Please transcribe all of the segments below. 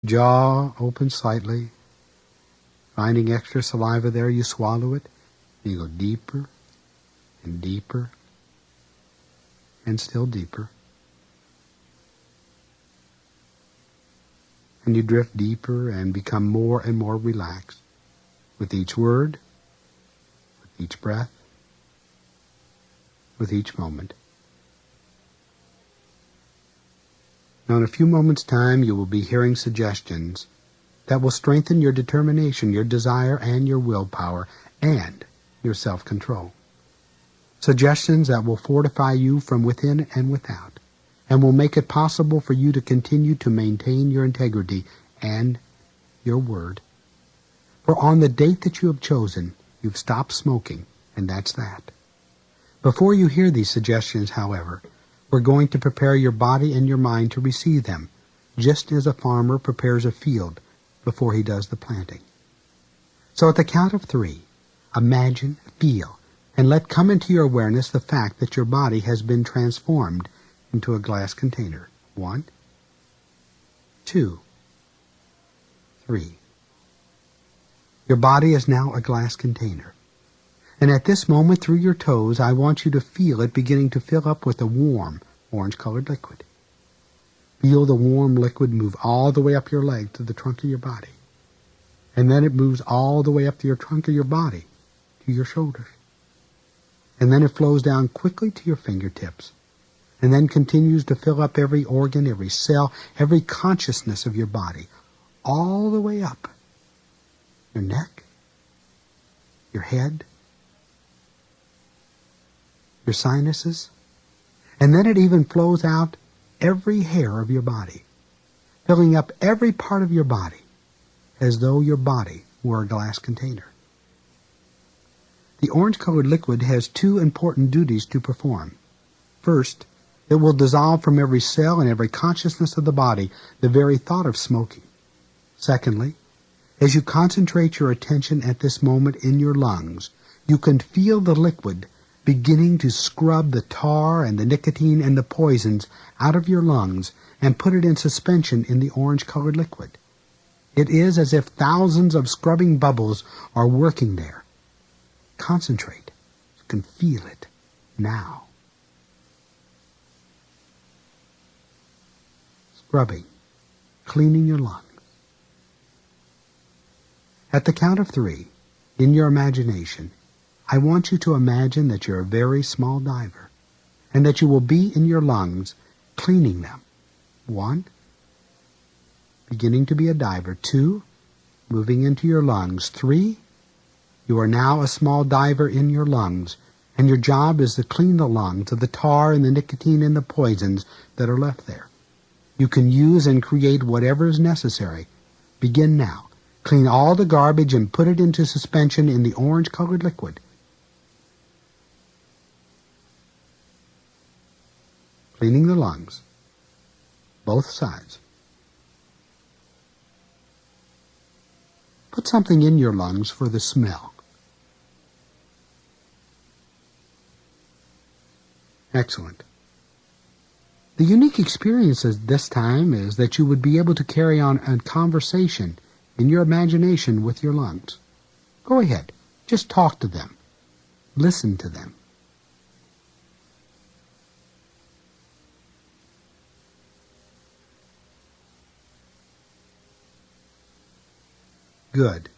Jaw open slightly. Finding extra saliva there, you swallow it. And you go deeper and deeper and still deeper. And you drift deeper and become more and more relaxed with each word, with each breath, with each moment. Now in a few moments' time you will be hearing suggestions that will strengthen your determination, your desire, and your willpower, and your self-control. Suggestions that will fortify you from within and without, and will make it possible for you to continue to maintain your integrity and your word. For on the date that you have chosen, you've stopped smoking, and that's that. Before you hear these suggestions, however, we're going to prepare your body and your mind to receive them, just as a farmer prepares a field before he does the planting. So at the count of 3, imagine, feel, and let come into your awareness the fact that your body has been transformed into a glass container. 1, 2, 3. Your body is now a glass container. And at this moment, through your toes, I want you to feel it beginning to fill up with a warm, orange-colored liquid. Feel the warm liquid move all the way up your leg to the trunk of your body. And then it moves all the way up to your trunk of your body, to your shoulders. And then it flows down quickly to your fingertips. And then continues to fill up every organ, every cell, every consciousness of your body, all the way up. Your neck, your head, your sinuses, and then it even flows out every hair of your body, filling up every part of your body, as though your body were a glass container. The orange-colored liquid has 2 important duties to perform. First, it will dissolve from every cell and every consciousness of the body the very thought of smoking. Secondly, as you concentrate your attention at this moment in your lungs, you can feel the liquid beginning to scrub the tar and the nicotine and the poisons out of your lungs and put it in suspension in the orange-colored liquid. It is as if thousands of scrubbing bubbles are working there. Concentrate. You can feel it now. Scrubbing, cleaning your lungs. At the count of 3, in your imagination, I want you to imagine that you're a very small diver, and that you will be in your lungs cleaning them. 1, beginning to be a diver. 2, moving into your lungs. 3, you are now a small diver in your lungs, and your job is to clean the lungs of the tar and the nicotine and the poisons that are left there. You can use and create whatever is necessary. Begin now. Clean all the garbage and put it into suspension in the orange-colored liquid. Cleaning the lungs, both sides. Put something in your lungs for the smell. Excellent. The unique experience at this time is that you would be able to carry on a conversation in your imagination with your lungs. Go ahead. Just talk to them. Listen to them. Good.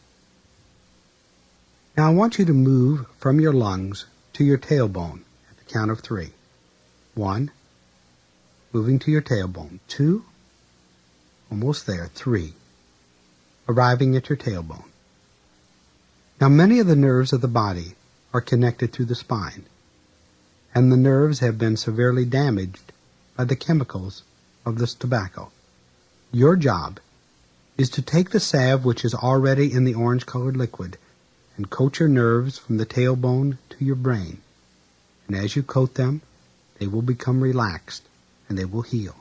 Now I want you to move from your lungs to your tailbone at the count of 3. 1, moving to your tailbone. 2, almost there. 3, arriving at your tailbone. Now many of the nerves of the body are connected through the spine, and the nerves have been severely damaged by the chemicals of this tobacco. Your job is to take the salve which is already in the orange-colored liquid and coat your nerves from the tailbone to your brain. And as you coat them, they will become relaxed and they will heal.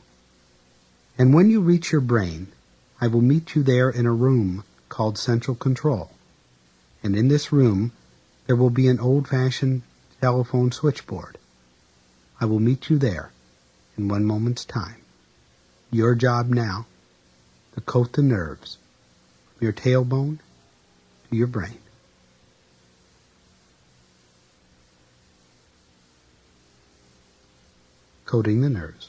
And when you reach your brain, I will meet you there in a room called Central Control. And in this room, there will be an old-fashioned telephone switchboard. I will meet you there in 1 moment's time. Your job now, to coat the nerves from your tailbone to your brain. Coating the nerves.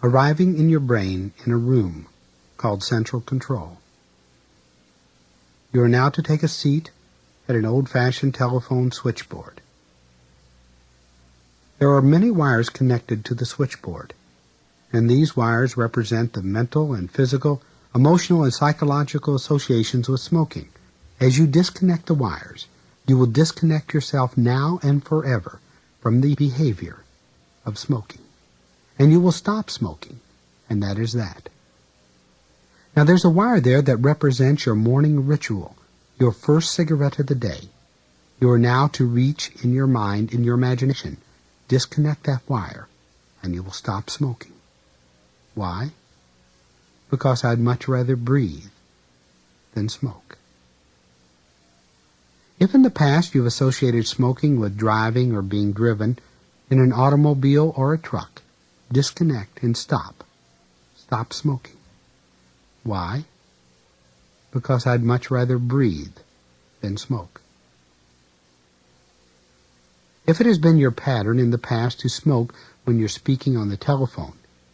Arriving in your brain in a room called central control. You are now to take a seat at an old-fashioned telephone switchboard. There are many wires connected to the switchboard, and these wires represent the mental and physical, emotional and psychological associations with smoking. As you disconnect the wires, you will disconnect yourself now and forever from the behavior of smoking. And you will stop smoking, and that is that. Now there's a wire there that represents your morning ritual, your first cigarette of the day. You are now to reach in your mind, in your imagination, disconnect that wire, and you will stop smoking. Why? Because I'd much rather breathe than smoke. If in the past you've associated smoking with driving or being driven in an automobile or a truck, disconnect and stop. Stop smoking. Why? Because I'd much rather breathe than smoke. If it has been your pattern in the past to smoke when you're speaking on the telephone,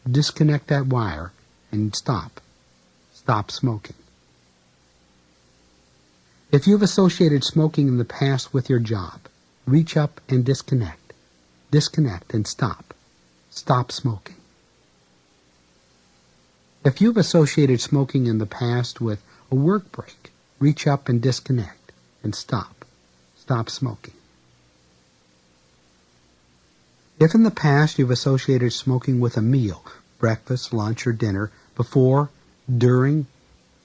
disconnect that wire and stop. Stop smoking. If you've associated smoking in the past with your job, reach up and disconnect. Disconnect and stop. Stop smoking. If you've associated smoking in the past with a work break, reach up and disconnect and stop. Stop smoking. If in the past you've associated smoking with a meal, breakfast, lunch, or dinner, before, during,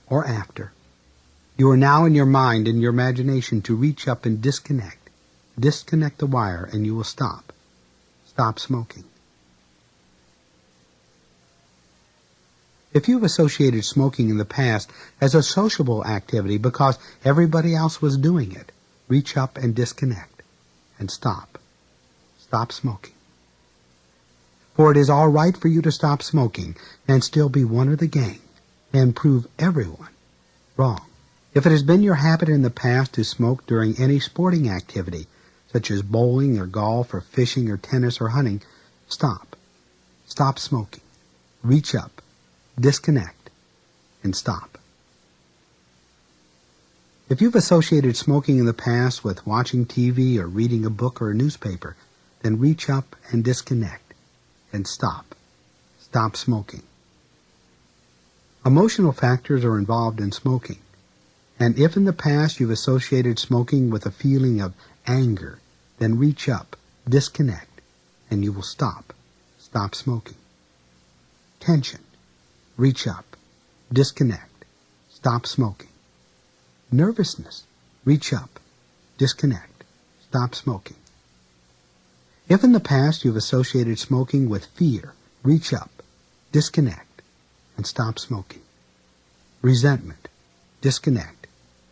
or after, you are now in your mind, in your imagination, to reach up and disconnect. Disconnect the wire and you will stop. Stop smoking. If you've associated smoking in the past as a sociable activity because everybody else was doing it, reach up and disconnect and stop. Stop smoking. For it is all right for you to stop smoking and still be one of the gang and prove everyone wrong. If it has been your habit in the past to smoke during any sporting activity, such as bowling or golf or fishing or tennis or hunting, stop. Stop smoking. Reach up. Disconnect and stop. If you've associated smoking in the past with watching TV or reading a book or a newspaper, then reach up and disconnect and stop. Stop smoking. Emotional factors are involved in smoking, and if in the past you've associated smoking with a feeling of anger, then reach up, disconnect, and you will stop. Stop smoking. Tension. Reach up, disconnect, stop smoking. Nervousness, reach up, disconnect, stop smoking. If in the past you've associated smoking with fear, reach up, disconnect, and stop smoking. Resentment, disconnect,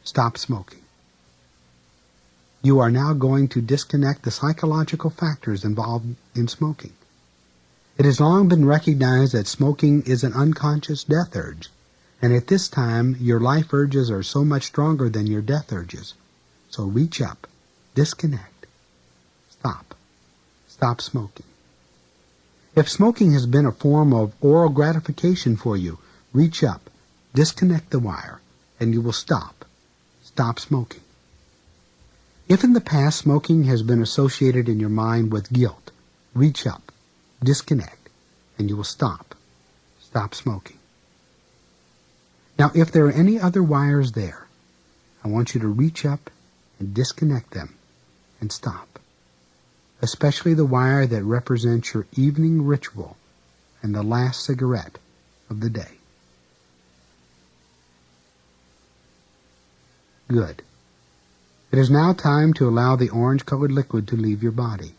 stop smoking. You are now going to disconnect the psychological factors involved in smoking. It has long been recognized that smoking is an unconscious death urge, and at this time your life urges are so much stronger than your death urges. So reach up, disconnect, stop. Stop smoking. If smoking has been a form of oral gratification for you, reach up, disconnect the wire, and you will stop. Stop smoking. If in the past smoking has been associated in your mind with guilt, reach up, disconnect, and you will stop. Stop smoking. Now, if there are any other wires there, I want you to reach up and disconnect them and stop. Especially the wire that represents your evening ritual and the last cigarette of the day. Good. It is now time to allow the orange-colored liquid to leave your body.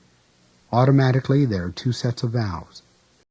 Automatically, there are two sets of valves.